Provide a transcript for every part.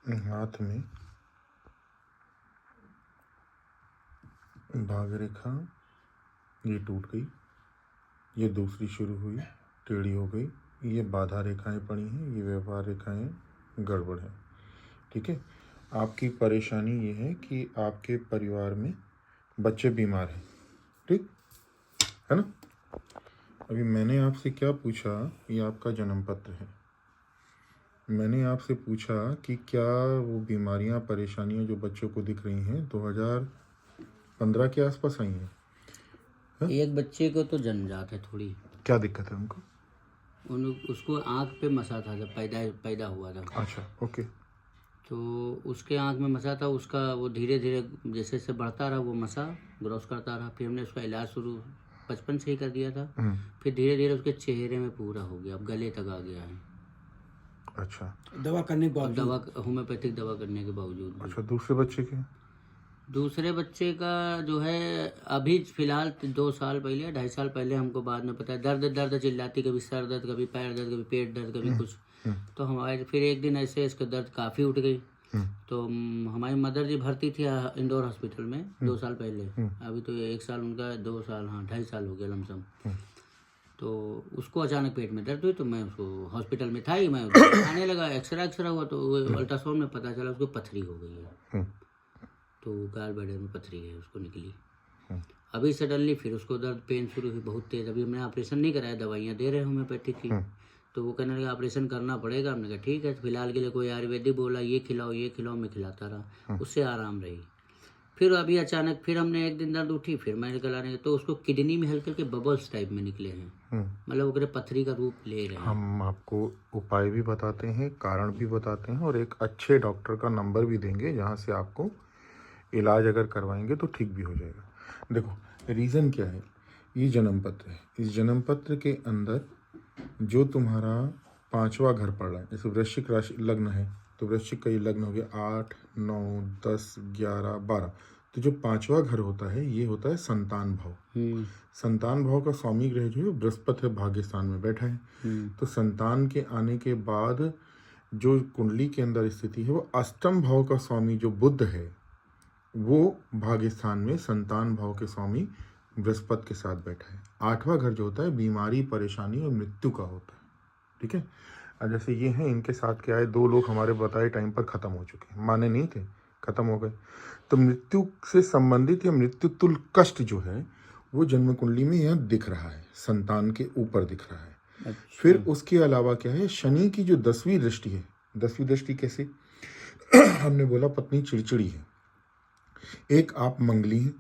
हाथ में भाग रेखा ये टूट गई, ये दूसरी शुरू हुई, टेढ़ी हो गई, ये बाधा रेखाएं पड़ी हैं, ये व्यवहार रेखाएं गड़बड़ है। ठीक है, आपकी परेशानी ये है कि आपके परिवार में बच्चे बीमार हैं, ठीक है ना। अभी मैंने आपसे क्या पूछा, ये आपका जन्म पत्र है। मैंने आपसे पूछा कि क्या वो बीमारियां परेशानियां जो बच्चों को दिख रही हैं 2015 के आसपास आई हैं? एक बच्चे को तो जन्मजात है थोड़ी। क्या दिक्कत है उनको? उसको आँख पे मसा था जब पैदा हुआ था। अच्छा, ओके। तो उसके आँख में मसा था, उसका वो धीरे धीरे जैसे जैसे बढ़ता रहा वो मसा ग्रोस करता रहा। फिर हमने उसका इलाज शुरू बचपन से ही कर दिया था। फिर धीरे धीरे उसके चेहरे में पूरा हो गया, अब गले तक आ गया है। अच्छा, दवा करने के बाद दवा होम्योपैथिक दवा करने के बावजूद भी। अच्छा, दूसरे बच्चे के? दूसरे बच्चे का जो है अभी फिलहाल 2 साल पहले 2.5 साल पहले हमको बाद में पता है, दर्द दर्द चिल्लाती, कभी सर दर्द, कभी पैर दर्द, कभी पेट दर्द, कभी कुछ। तो हमारे फिर एक दिन ऐसे इसका दर्द काफ़ी उठ गई। तो हमारी मदर जी भर्ती थी इंदौर हॉस्पिटल में 2 साल पहले। अभी तो 1 साल उनका, 2 साल, हाँ 2.5 साल हो गया लमसम। तो उसको अचानक पेट में दर्द हुई, तो मैं उसको हॉस्पिटल में था ही, मैं आने लगा। एक्सरा हुआ तो अल्ट्रासाउंड में पता चला उसको पथरी हो गई है। तो गाल बड़े में पथरी है उसको निकली। अभी सडनली फिर उसको दर्द पेन शुरू हुई बहुत तेज। अभी हमने ऑपरेशन नहीं कराया, दवाइयाँ दे रहे हैं होम्योपैथिक की। तो वो कहने लगा ऑपरेशन करना पड़ेगा। हमने कहा ठीक है। फिलहाल के लिए कोई आयुर्वेदिक बोला, ये खिलाओ ये खिलाओ, मैं खिलाता रहा, उससे आराम रही। फिर अभी अचानक फिर हमने एक दिन दर्द उठी, फिर मेडिकल आने, तो उसको किडनी में हल्के हल्के बबल्स टाइप में निकले हैं, मतलब वो पथरी का रूप ले रहे हैं। हम आपको उपाय भी बताते हैं, कारण भी बताते हैं, और एक अच्छे डॉक्टर का नंबर भी देंगे जहाँ से आपको इलाज अगर करवाएंगे तो ठीक भी हो जाएगा। देखो रीज़न क्या है, ये जन्म पत्र है। इस जन्म पत्र के अंदर जो तुम्हारा 5वां घर पड़ रहा है, जैसे वृश्चिक राशि लग्न है तो वृश्चिक का ये लग्न हो गया 8, 9, 10, 11, 12। तो जो 5वां घर होता है ये होता है संतान भाव। संतान भाव का स्वामी ग्रह जो है बृहस्पति है, भाग्यस्थान में बैठा है। तो संतान के आने के बाद जो कुंडली के अंदर स्थिति है वो अष्टम भाव का स्वामी जो बुध है वो भाग्यस्थान में संतान भाव के स्वामी बृहस्पति के साथ बैठा है। 8वां घर जो होता है बीमारी, परेशानी और मृत्यु का होता है। ठीक है, अब जैसे ये हैं, इनके साथ क्या है, 2 लोग हमारे बताए टाइम पर ख़त्म हो चुके हैं, माने नहीं थे, ख़त्म हो गए। तो मृत्यु से संबंधित या मृत्यु तुल्य कष्ट जो है वो जन्म कुंडली में यहाँ दिख रहा है, संतान के ऊपर दिख रहा है। अच्छा। फिर उसके अलावा क्या है, शनि की जो 10वीं दृष्टि है। 10वीं दृष्टि कैसे? हमने बोला पत्नी चिड़चिड़ी है, एक आप मंगली हैं,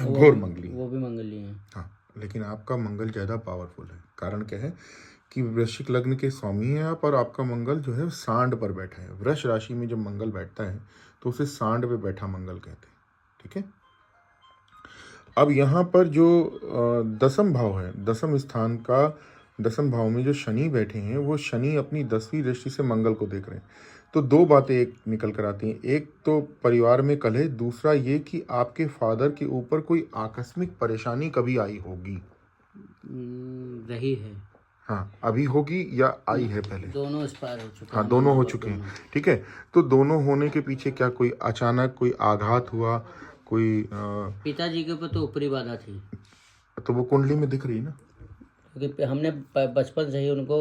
घोर मंगली, वो भी मंगली है। हाँ, लेकिन आपका मंगल ज़्यादा पावरफुल है। कारण क्या है कि वृश्चिक लग्न के स्वामी हैं आप, और आपका मंगल जो है सांड पर बैठा है। वृष राशि में जब मंगल बैठता है तो उसे सांड पे बैठा मंगल कहते हैं। ठीक है, अब यहाँ पर जो 10म भाव है, 10म स्थान का 10म भाव में जो शनि बैठे हैं वो शनि अपनी 10वीं दृष्टि से मंगल को देख रहे हैं। तो 2 बातें एक निकल कर आती हैं, एक तो परिवार में कलह, दूसरा ये कि आपके फादर के ऊपर कोई आकस्मिक परेशानी कभी आई होगी, रही है। हाँ, अभी होगी या आई है पहले? दोनों एक्सपायर हो चुके हैं। हाँ, दोनों हो चुके हैं। ठीक है, तो दोनों होने के पीछे क्या कोई अचानक कोई आघात हुआ, कोई पिताजी के ऊपर तो ऊपरी बाधा थी, तो वो कुंडली में दिख रही ना, क्योंकि हमने बचपन से ही उनको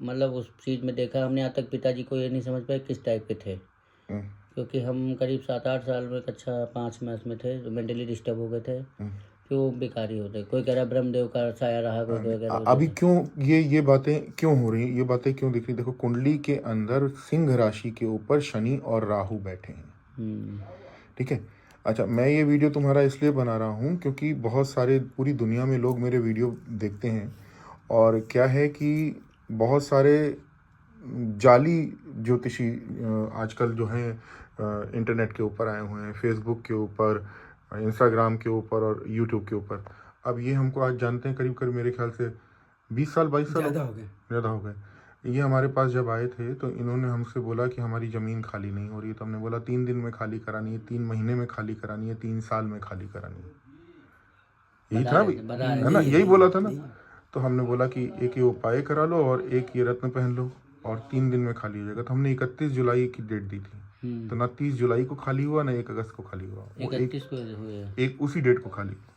मतलब उस चीज़ में देखा। हमने यहाँ तक पिताजी को ये नहीं समझ पाए किस टाइप के थे, क्योंकि हम करीब 7-8 साल में, कक्षा 5 में उसमें थे, तो मेंटली डिस्टर्ब हो गए थे। क्यों बेकारी होते, कोई कह रहा ब्रह्मदेव का साया रहा, कोई कह रहा। अभी क्यों ये बातें क्यों हो रही, ये बातें क्यों दिख रही? देखो कुंडली के अंदर सिंह राशि के ऊपर शनि और राहु बैठे हैं। ठीक है, अच्छा, मैं ये वीडियो तुम्हारा इसलिए बना रहा हूँ क्योंकि बहुत सारे पूरी दुनिया में लोग मेरे वीडियो देखते हैं, और क्या है कि बहुत सारे जाली ज्योतिषी आजकल जो हैं इंटरनेट के ऊपर आए हुए हैं, फेसबुक के ऊपर, इंस्टाग्राम के ऊपर और यूट्यूब के ऊपर। अब ये हमको आज जानते हैं करीब करीब मेरे ख्याल से 20 साल 22 साल ज़्यादा हो गए। ये हमारे पास जब आए थे तो इन्होंने हमसे बोला कि हमारी ज़मीन खाली नहीं हो रही है। तो हमने बोला 3 दिन में खाली करानी है, 3 महीने में खाली करानी है, 3 साल में खाली करानी है, यही था है ना, यही बोला था ना। तो हमने बोला कि एक ये उपाय करा लो और एक ये रत्न पहन लो, और 3 दिन में खाली हो जाएगा। तो हमने 31 जुलाई की डेट दी थी, तो ना 30 जुलाई को खाली हुआ ना 1 अगस्त को खाली हुआ, वो 31 को हुए। एक उसी डेट को खाली हुआ।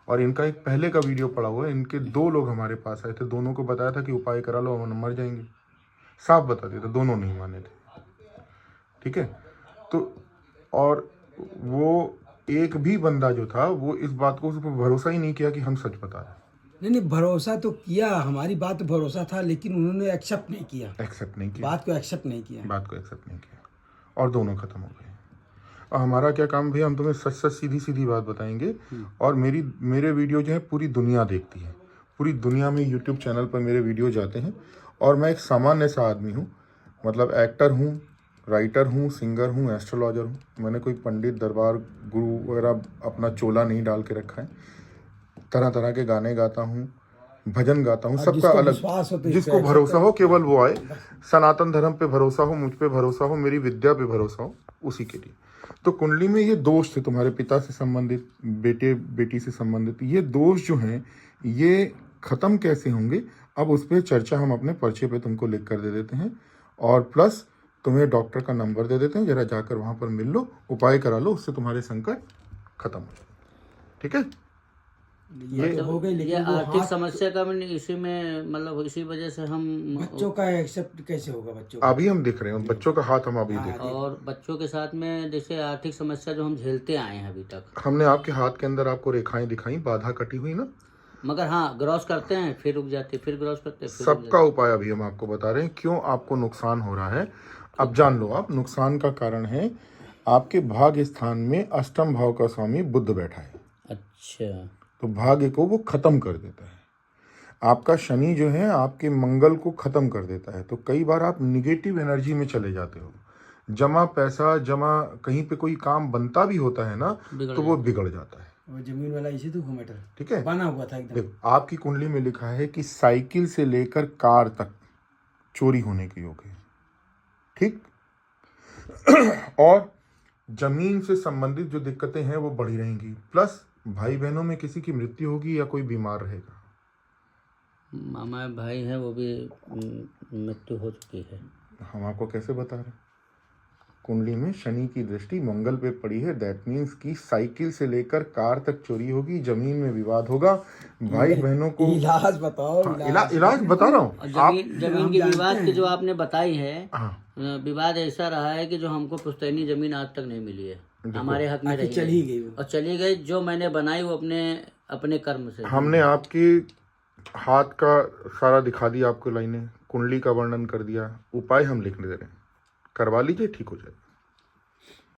और इनका एक पहले का वीडियो पड़ा हुआ है, इनके 2 लोग हमारे पास आए थे, दोनों को बताया था कि उपाय करा लो हम मर जाएंगे, साफ बता दिया था, दोनों नहीं माने थे। ठीक है, तो और वो एक भी बंदा जो था वो इस बात को, उस पर भरोसा ही नहीं किया कि हम सच बता रहे हैं। नहीं, भरोसा तो किया, हमारी बात भरोसा था, लेकिन उन्होंने एक्सेप्ट नहीं किया, एक्सेप्ट नहीं किया, बात को एक्सेप्ट नहीं किया, और दोनों खत्म हो गए। और हमारा क्या काम भैया, हम तुम्हें सच सच सीधी सीधी बात बताएंगे। और मेरे वीडियो जो है पूरी दुनिया देखती है, पूरी दुनिया में यूट्यूब चैनल पर मेरे वीडियो जाते हैं। और मैं एक सामान्य सा आदमी हूँ, मतलब एक्टर हूँ, राइटर हूँ, सिंगर हूँ, एस्ट्रोलॉजर हूँ। मैंने कोई पंडित दरबार गुरु वगैरह अपना चोला नहीं डाल के रखा है। तरह तरह के गाने गाता हूँ, भजन गाता हूँ, सबका अलग, जिसको भरोसा हो केवल वो आए। सनातन धर्म पे भरोसा हो, मुझ पे भरोसा हो, मेरी विद्या पे भरोसा हो, उसी के लिए। तो कुंडली में ये दोष थे तुम्हारे पिता से संबंधित, बेटे बेटी से संबंधित, ये दोष जो हैं ये खत्म कैसे होंगे, अब उस पर चर्चा हम अपने पर्चे पे तुमको लिख कर दे देते हैं। और प्लस तुम्हें डॉक्टर का नंबर दे देते हैं, जरा जाकर वहाँ पर मिल लो, उपाय करा लो, उससे तुम्हारे संकट खत्म हो जाए। ठीक है, ये तो हो गई, ये लेकिन वो आर्थिक हाथ समस्या का भी इसी में, मतलब इसी वजह से हम बच्चों का एक्सेप्ट कैसे होगा, बच्चों का? अभी हम देख रहे हैं बच्चों का हाथ, हम अभी देख रहे हैं। और बच्चों के साथ में जैसे आर्थिक समस्या जो हम झेलते आए हैं अभी तक, हमने आपके हाथ के अंदर आपको रेखाएं दिखाई, बाधा कटी हुई ना, मगर हाँ ग्रॉस करते हैं फिर रुक जाते, फिर ग्रॉस करते हैं फिर रुक सबका उपाय अभी हम आपको बता रहे हैं, क्यों आपको नुकसान हो रहा है। अब जान लो आप, नुकसान का कारण है आपके भाग्य स्थान में अष्टम भाव का स्वामी बुध बैठा है। जाते। अच्छा, तो भाग्य को वो खत्म कर देता है। आपका शनि जो है आपके मंगल को खत्म कर देता है। तो कई बार आप निगेटिव एनर्जी में चले जाते हो, जमा पैसा, जमा कहीं पे कोई काम बनता भी होता है ना, तो वो बिगड़ जाता है। वो जमीन वाला इसी तो मैटर ठीक है, बना हुआ था एकदम। देखो आपकी कुंडली में लिखा है कि साइकिल से लेकर कार तक चोरी होने के योग है। ठीक और जमीन से संबंधित जो दिक्कतें हैं वो बढ़ी रहेंगी, प्लस भाई बहनों में किसी की मृत्यु होगी या कोई बीमार रहेगा। मामा भाई हैं वो भी मृत्यु हो चुकी है। हम आपको कैसे बता रहे हैं, कुंडली में शनि की दृष्टि मंगल पे पड़ी है, दैट मीन्स कि साइकिल से लेकर कार तक चोरी होगी, जमीन में विवाद होगा, भाई बहनों को इलाज बताओ। इलाज बता रहा हूँ। जमीन की विवाद की जो आपने बताई है, हाँ, विवाद ऐसा रहा है कि जो हमको पुश्तैनी जमीन आज तक नहीं मिली है, हमारे हक में रही चली गई वो। और चली गई। जो मैंने बनाई वो अपने कर्म से। हमने आपके हाथ का सारा दिखा दिया, आपको लाइनें, कुंडली का वर्णन कर दिया, उपाय हम लिखने दे रहे हैं, करवा लीजिए, ठीक हो जाएगा।